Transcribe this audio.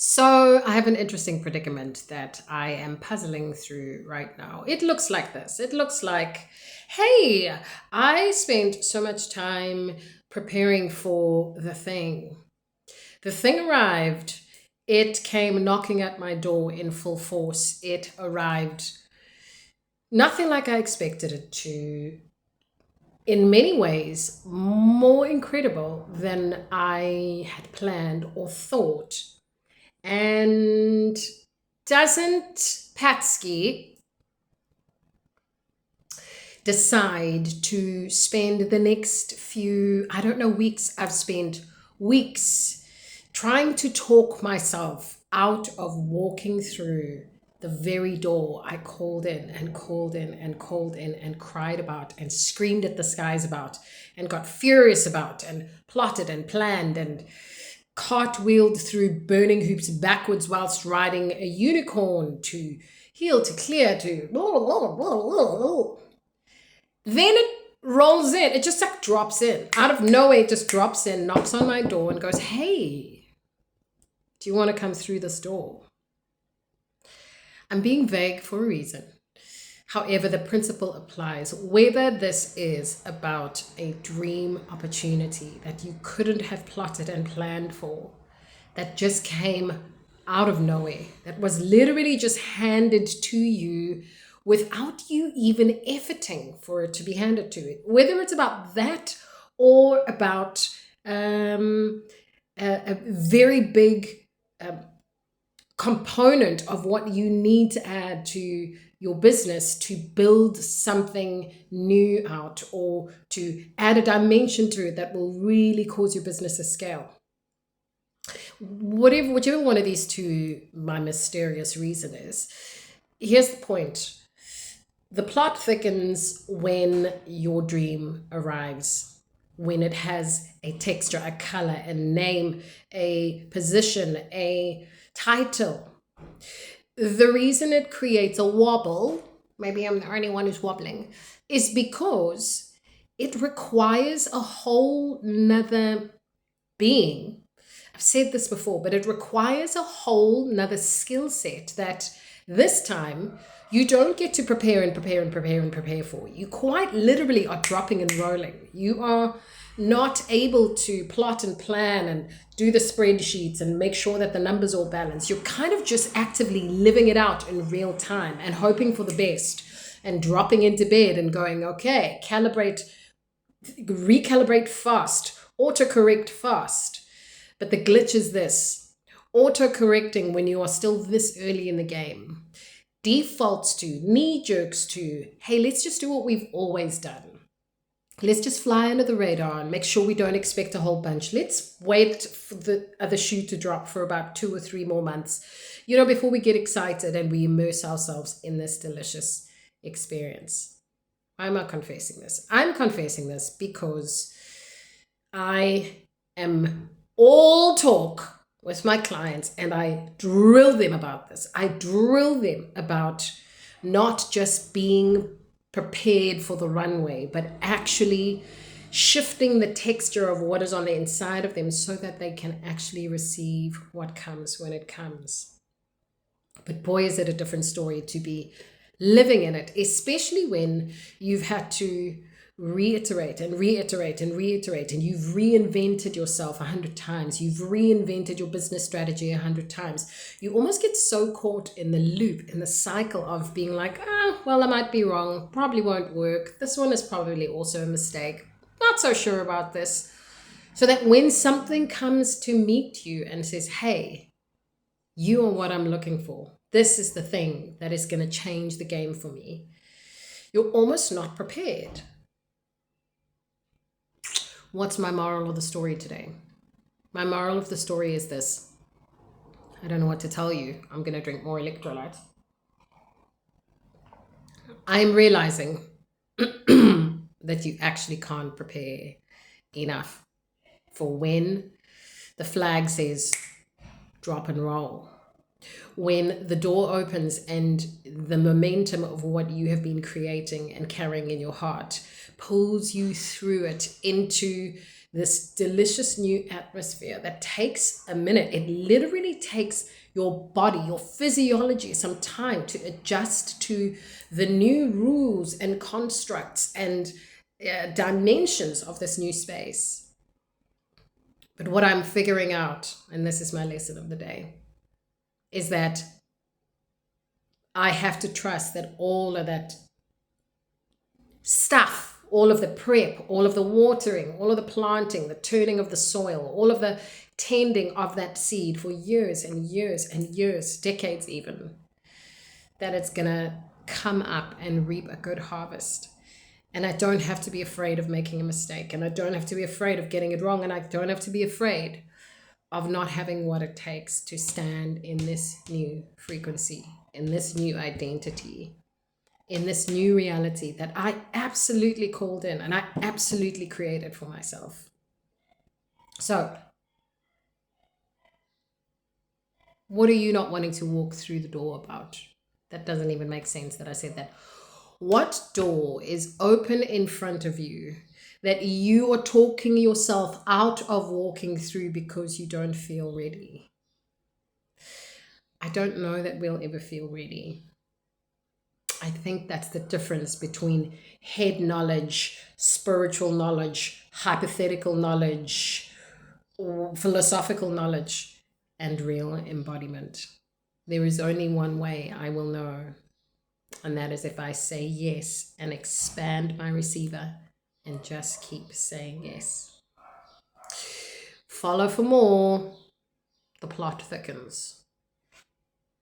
So, I have an interesting predicament that I am puzzling through right now. It looks like this. It looks like, hey, I spent so much time preparing for the thing. The thing arrived. It came knocking at my door in full force. It arrived nothing like I expected it to. In many ways, more incredible than I had planned or thought. And doesn't Patsky decide to spend the next few, I don't know, weeks? I've spent weeks trying to talk myself out of walking through the very door I called in and called in and called in and cried about and screamed at the skies about and got furious about and plotted and planned and cartwheeled through burning hoops backwards whilst riding a unicorn to heel to clear to then it rolls in. It just like drops in out of nowhere. It just drops in, knocks on my door and goes, hey, do you want to come through this door? I'm being vague for a reason. However, the principle applies. Whether this is about a dream opportunity that you couldn't have plotted and planned for, that just came out of nowhere, that was literally just handed to you without you even efforting for it to be handed to it, whether it's about that or about a very big um, component of what you need to add to your business to build something new out or to add a dimension to it that will really cause your business to scale. Whichever one of these two my mysterious reason is, here's the point. The plot thickens when your dream arrives, when it has a texture, a color, a name, a position, a title. The reason it creates a wobble, maybe I'm the only one who's wobbling, is because it requires a whole nother being. I've said this before, but it requires a whole nother skill set that this time you don't get to prepare and prepare and prepare and prepare for. You quite literally are dropping and rolling. You are not able to plot and plan and do the spreadsheets and make sure that the numbers all balance. You're kind of just actively living it out in real time and hoping for the best and dropping into bed and going, okay, calibrate, recalibrate fast, autocorrect fast. But the glitch is this: auto-correcting when you are still this early in the game defaults to, knee jerks to, hey, let's just do what we've always done. Let's just fly under the radar and make sure we don't expect a whole bunch. Let's wait for the other shoe to drop for about 2 or 3 more months, before we get excited and we immerse ourselves in this delicious experience. Why am I confessing this? I'm confessing this because I am all talk with my clients and I drill them about this. I drill them about not just being prepared for the runway, but actually shifting the texture of what is on the inside of them so that they can actually receive what comes when it comes. But boy, is it a different story to be living in it, especially when you've had to reiterate and reiterate and reiterate, and you've reinvented yourself 100 times. You've reinvented your business strategy 100 times. You almost get so caught in the loop, in the cycle of being like, well, I might be wrong, probably won't work. This one is probably also a mistake. Not so sure about this. So that when something comes to meet you and says, hey, you are what I'm looking for, this is the thing that is going to change the game for me, you're almost not prepared. What's my moral of the story today? My moral of the story is this. I don't know what to tell you. I'm going to drink more electrolyte. I'm realizing that you actually can't prepare enough for when the flag says drop and roll. When the door opens and the momentum of what you have been creating and carrying in your heart pulls you through it into this delicious new atmosphere that takes a minute. It literally takes your body, your physiology, some time to adjust to the new rules and constructs and dimensions of this new space. But what I'm figuring out, and this is my lesson of the day, is that I have to trust that all of that stuff, all of the prep, all of the watering, all of the planting, the turning of the soil, all of the tending of that seed for years and years and years, decades even, that it's going to come up and reap a good harvest. And I don't have to be afraid of making a mistake, and I don't have to be afraid of getting it wrong, and I don't have to be afraid of not having what it takes to stand in this new frequency, in this new identity, in this new reality that I absolutely called in and I absolutely created for myself. So, what are you not wanting to walk through the door about? That doesn't even make sense that I said that. What door is open in front of you that you are talking yourself out of walking through because you don't feel ready? I don't know that we'll ever feel ready. I think that's the difference between head knowledge, spiritual knowledge, hypothetical knowledge, or philosophical knowledge, and real embodiment. There is only one way I will know, and that is if I say yes and expand my receiver and just keep saying yes. Follow for more. The plot thickens.